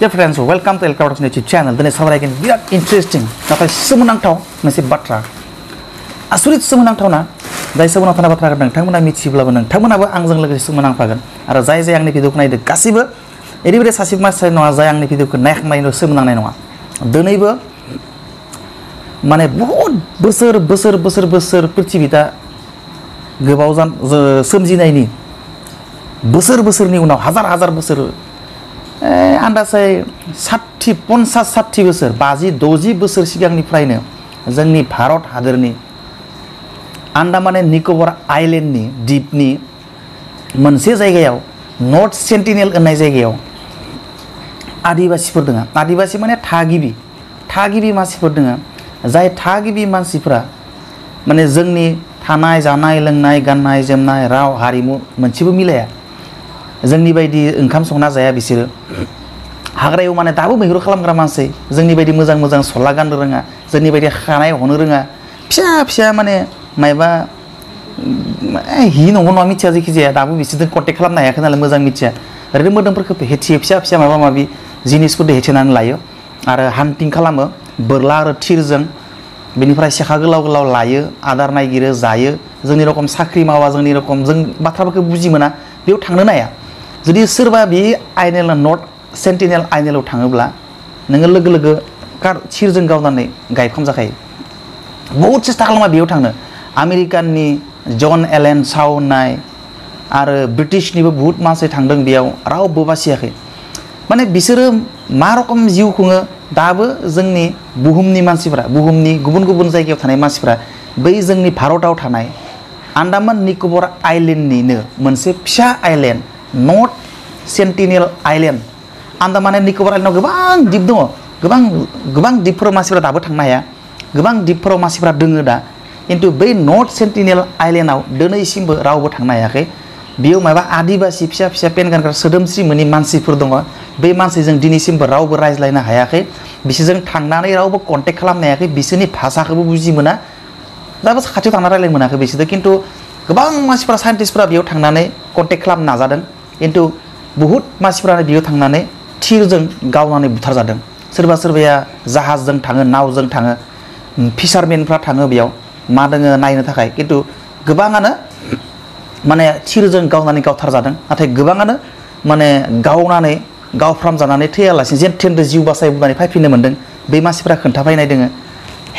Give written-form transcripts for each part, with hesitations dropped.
Dear friends, welcome to Elka YouTube channel. Today सावरायगोन बिराद interesting नाथाय सोमोनांथाव मोनसे बाथ्रा आसुरित सोमोनांथावना जाय सोमोनांथाव बाथ्राखौ नोंथांमोना मिथिब्लाबो नोंथांमोनाबो आंजों लोगोसे सोमोनांफागोन आरो जाय आंनि भिडिअखौ नायदो गासिबो ओरैबायदि सासे मानसि नङा जाय आंनि भिडिअखौ नायखांनायनि उनाव सोमोनांनाय नङा दिनैबो माने बहुत बोसोर पृथ्बीता गोबाव सोमजिनायनि बोसोरनि उनाव हाजार बोसोर आन्दाजै 60-50 बोसोर 50-60 बोसोर सिगांनिफ्रायनो जोंनि भारत हादरनि आन्दामान एन्ड निकबार आइलेन्डनि द्वीपनि मोनसे जायगायाव नर्थ सेन्टिनेल होननाय जायगायाव आदिबासिफोर दङ आदिबासि माने थागिबि मानसिफोर दङ जाय थागिबि मानसिफोरा माने जोंनि थानाय जानाय लोंनाय गाननाय जोमनाय राव हारिमु मोनसेबो मिलाया जोंनि बायदि ओंखाम संना जाया बिसोरो हाग्रायाव माने दाबो मैहुर खालामग्रा मानसि जोंनि बायदि मोजां सला गाननो रोङा जोंनि बायदि खानाय हनो रोङा फिसा माने मायबा हि नंगौ नङा मिथिया जेखि जाया दाबो बिसोरजों कन्टेक्ट खालामनो हायाखै नालाय मोजां मिथिया ओरैनो मोदोमफोरखौ हेथियो फिसा माबा माबि जिनिसफोरजों हेथेनानै लायो आरो हान्टिं खालामो बोरला आरो थिरजों बेनिफ्राय सेखा गोलाव लायो आदार नागिरो जायो जोंनि रखम साख्रि मावा जोंनि रखम जों बाथ्राफोरखौ बुजि मोना बेयाव थांनो हाया जुदि सोरबा बे आइलेन्ड नर्थ सेन्टिनेल आइलेन्डआव थाङोब्ला नोङो लोगो थिरजों गावनानै गायफ्राम जाखायो बहुत सेस्था खालामा बेयाव थांनो आमेरिकाननि जन एलेन साउ होननाय आरो ब्रिटिशनिबो बहुत मानसि थांदों बेयाव रावबो बासियाखै माने बिसोरो मा रखम जिउ खुङो दाबो जोंनि बुहुमनि मानसिफोरा बुहुमनि गुबुन जायगायाव थानाय मानसिफोरा बै जोंनि भारताव थानाय आन्दामान निकबार आइलेन्डनिनो मोनसे फिसा island North Sentinel Island Andaman and Nicobar आइलेन्डआव गोबां द्वीप दङ गोबां द्वीपफोराव मानसिफोरा दाबो थांनो हाया गोबां द्वीपफोराव मानसिफोरा दोङो दा खिन्थु बै नर्थ सेन्टिनेल आइलेन्डआव दिनैसिमबो रावबो थांनो हायाखै बेयाव माबा आदिबासि फिसा पेन गानग्रा सोदोमस्रि मोनि मानसिफोर दङ बे मानसिजों दिनैसिमबो रावबो रायज्लायनो हायाखै बिसोरजों थांनानै रावबो कन्टेक्ट खालामनो हायाखै बिसोरनि भाषाखौबो बुजि मोना दाबो खाथियाव थांना रायज्लायनो मोनाखै बिसोरजों खिन्थु गोबां मानसिफोरा साइन्टिस्टफोरा बेयाव थांनानै कन्टेक्ट खालामनो नाजादों खिन्थु बहुत मानसिफोरानो बेयाव थांनानै थिरजों गावनानै बुथारजादों सोरबाया जाहाजजों थाङो नावजों थाङो फिसारमेनफ्रा थाङो बेयाव मा दोङो नायनो थाखाय खिन्थु गोबाङानो माने थिरजों गावनानै गावथारजादों नाथाय गोबाङानो माने गावनानै गावफ्राम जानानै थैयालासिनो जेन थेनदो जिउ बासायबोनानै फैफिननो मोन्दों बै मानसिफोरा खोन्थाफैनाय दोङो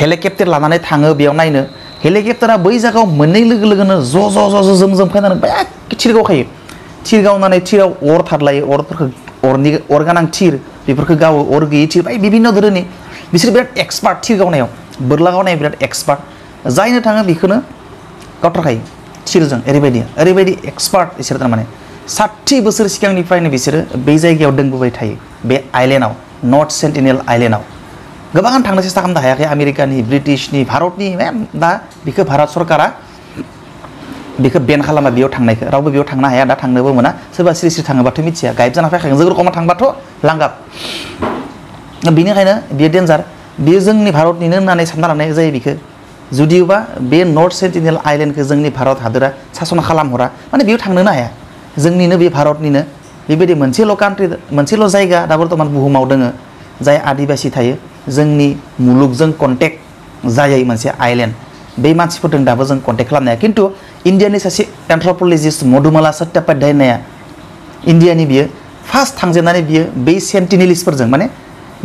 हेलिकप्टार लानानै थाङो बेयाव नायनो हेलिकप्टारा बै जायगायाव मोननै लोगोनो ज' जोम फैनानै बेक थिर गावखायो थिर गावनानै थिराव अर थादलायो अर गोनां थिर बेफोरखौ गावो अर गैयै थिर बाय बिभिन्न धोरोमनि बिसोर बिराद एक्सपार्ट थिर गावनायाव बोरला गावनायाव बिराद एक्सपार्ट जायनो थाङो बेखौनो गावथारखायो थिरजों ओरैबायदि एक्सपार्ट बिसोर थारमाने 60 बोसोर सिगांनिफ्रायनो बिसोरो बै जायगायाव दोंबोबाय थायो बे आइलेन्डआव नर्थ सेन्टिनेल आइलेन्डआव गोबां थांनो सेस्था खालामनो हायाखै आमेरिकानि ब्रिटिशनि भारतनि दा बेखौ भारत सरकारा बेखौ बेन खालामा बेयाव थांनायखौ रावबो बेयाव थांनो हाया दा थांनोबो मोना सोरबा सिरि थाङोबाथ' मिथिया गाइड जाना फैखागोन जों रखमा थांबाथ' लांगाब बेनिखायनो बेयो डेन्जार बेयो जोंनि भारतनिनो होननानै सानना लानाय जायो बेखौ जुदियोबा बे नर्थ सेन्टिनेल आइलेन्डखौ जोंनि भारत हादोरा सासन खालामहरा माने बेयाव थांनोनो हाया जोंनिनो बे भारतनिनो बेबायदि मोनसेल' कान्ट्रि मोनसेल' जायगा दा बर्थमान बुहुमाव दोङो जाय आदिबासि थायो जोंनि मुलुगजों कन्टेक्ट जायै मोनसे आइलेन्ड बे मानसिफोरजों दाबो जों कन्टेक्ट खालामनो हाया खिन्थु इन्डियानि सासे एन्थ्रपलजिस्ट मधुमाला सत्यापाध्याय होननाया इन्डियानि बियो फार्स्ट थांजेननानै बियो बै सेन्टिनेलिस्टफोरजों माने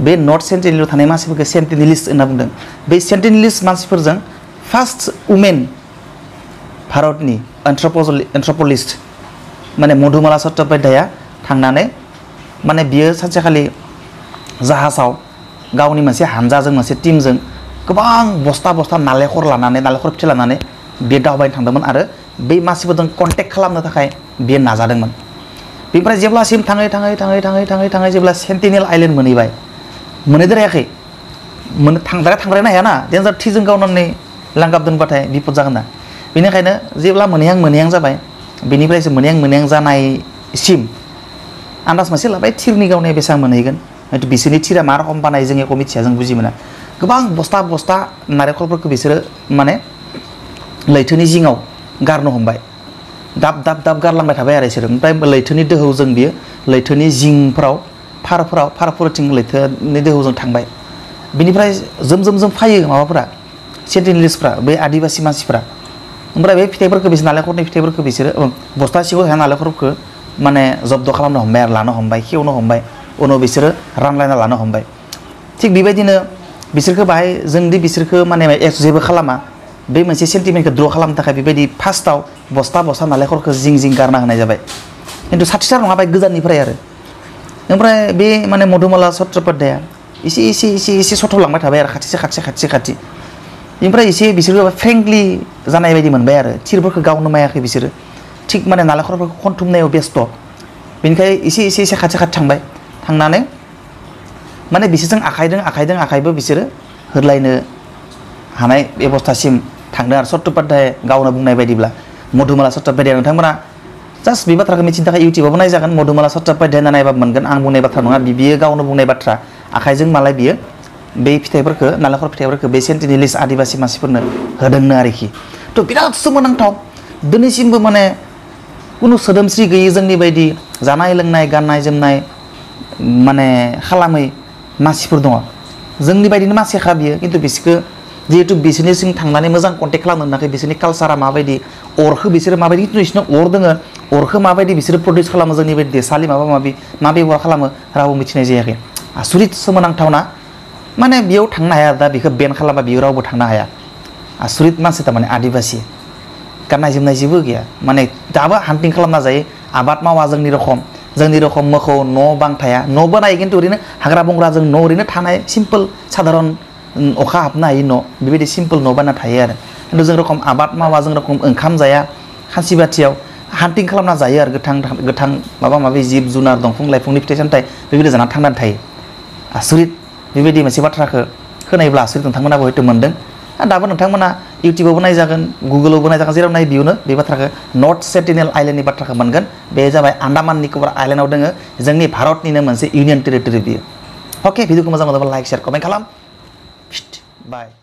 बे नर्थ सेन्टिनेलाव थानाय मानसिफोरखौ सेन्टिनेलिस्ट होनना बुंदों बै सेन्टिनेलिस्ट मानसिफोरजों फार्स्ट उमेन भारतनि एन्थ्रपलिस्ट माने मधुमाला सत्यापाध्याया थांनानै माने बियो सानसेखालि जाहाजाव गावनि मोनसे हानजाजों मोनसे टीमजों गोबां बस्ता नालेंखर फिथाइ लानानै बे दावबायनो थांदोंमोन आरो बै मानसिफोरजों कन्टेक्ट खालामनो थाखाय बे नाजादोंमोन बेनिफ्राय जेब्लासिम थाङै जेब्ला सेन्टिनेल आइलेन्ड मोनहैद्रायाखै थांद्रायनो हायाना डेन्जार थिजों गावनानै लांगाब दोनबाथाय बिपद जागोन ना बेनिखायनो जेब्ला मोनहैहां जाबाय बेनिफ्रायसो मोनहैहां जानायसिम आन्दाज मोनसे लाबाय थिरनि गावनाया बेसेबां मोनहैगोन हयथ' बिसोरनि थिरा मा रखम बानाय जों एखौ मिथिया जों बुजि मोना गोबां बस्ता नारेंखलफोरखौ बिसोरो माने लैथोनि जिङाव गारनो हमबाय दाब गारलांबाय थाबाय आरो बिसोरो ओमफ्राय लैथोनि दोहौजों बियो लैथोनि जिंफ्राव फारफोरथिं लैथोनि दोहौजों थांबाय बिनिफ्राय जोम फायो माबाफोरा सेन्टिनेलिस्टफ्रा बे आदिबासि मानसिफ्रा ओमफ्राय बे फिथाइफोरखौ बिसोर नालेंखरनि फिथाइफोरखौ बिसोरो बस्ता सिङाव थानाय नालेंखरफोरखौ माने जब्द खालामनो हमबाय आरो लानो हमबाय खेवनो हमबाय उनाव बिसोरो रानलायना लानो हमबाय थिग बेबायदिनो बिसोरखौ बाहाय जोंदि बिसोरखौ माने जेबो खालामा बे मोनसे सेन्टिमेन्टखौ द्र खालामनो थाखाय बेबायदि फार्स्टआव बस्ता नालेंखरखौ जिं गारना होनाय जाबाय खिन्थु साथिथार नङा बाय गोजाननिफ्राय आरो ओमफ्राय बे माने मधुमाला चट्ट'पाध्याया एसे सथ'लांबाय थाबाय आरो खाथि ओमफ्राय एसे बिसोरो फ्रेंकलि जानाय बायदि मोनबाय आरो थिरफोरखौ गावनो मायाखै बिसोरो थिग माने नालेंखरफोरखौ खनथुमनायाव बेस्थ' बेनिखाय एसे खाथि थांबाय थांनानै माने बिसोरजों आखाइबो बिसोरो होलायनो हानाय बेबस्थासिम थांदों आरो चट्ट'पाध्याय गावनो बुंनाय बायदिब्ला मधुमाला चट्ट'पाध्याय नोंथांमोना जास्ट बे बाथ्राखौ मिथिनो थाखाय इउटुबावबो नायजागोन मधुमाला चट्ट'पाध्याय होनना नायबा मोनगोन आं बुंनाय बाथ्रा नङा बियो गावनो बुंनाय बाथ्रा आखाइजों मालाय बियो बे फिथाइफोरखौ नालेंखर फिथाइफोरखौ बे सेन्टिनेलिस्ट आदिबासि मानसिफोरनो होदोंनो आरोखि थ' बिराद सोमोनांथाव दिनैसिमबो माने कुनु सोदोमस्रि गैयै जोंनि बायदि जानाय लोंनाय गाननाय जोमनाय माने खालामै मानसिफोर दङ जोंनि बायदिनो मानसिखा बियो खिन्थु बिसोरखौ जिहेतु बिसोरनि सिं थांनानै मोजां कन्टेक्ट खालामनो मोनाखै बिसोरनि कालसारा माबायदि अरखौ बिसोरो माबायदि खिन्थु बिसोरनाव अर दोङो अरखौ माबायदि बिसोरो प्रडिउस खालामो जोंनि बायदि देसालि मा बेबहार खालामो रावबो मिथिनाय जायाखै आसरित सोमोनांथावना माने बेयाव थांनो हाया दा बेखौ बेन खालामबा बेयाव रावबो थांनो हाया आसरित मानसि थारमाने आदिबासि गाननाय जोमनाय जेबो गैया माने दाबो हान्टिं खालामना जायो आबाद मावा जोंनि रखम मोखौ न' बां थाया न' बानायो खिन्थु ओरैनो हाग्रा बंग्राजों न' ओरैनो थानाय सिम्पोल साधारन अखा हाबनो हायि न' बेबायदि सिम्पोल न' बानायना थायो आरो खिन्थु जों रखम आबाद मावा जों रखम ओंखाम जाया खानसि बाथियाव हान्टिं खालामना जायो आरो गोथां माबा जिब जुनार दंफां लाइफांनि फिथाइ सामथाइ बेबायदि जाना थांनानै थायो आसरित बेबायदि मोनसे बाथ्राखौ खोनायोब्ला आसरित नोंथांमोनाबो हयथ' मोनदों दाबो नोंथांमोना इउटुबावबो नायजागोन गुगोलावबो नायजागोन जेराव नाय बेयावनो बे बाथ्राखौ नर्थ सेन्टिनेल आइलेण्डनि बाथ्राखौ मोनगोन बे जाबाय आन्डामान निकबार आइलेण्डआव दोङो जोंनि भारतनिनो मोनसे इउनियन टेरिटरि बियो अके भिडिअखौ मोजां मोनोब्ला लाइक शेयार कमेन्ट खालाम बाय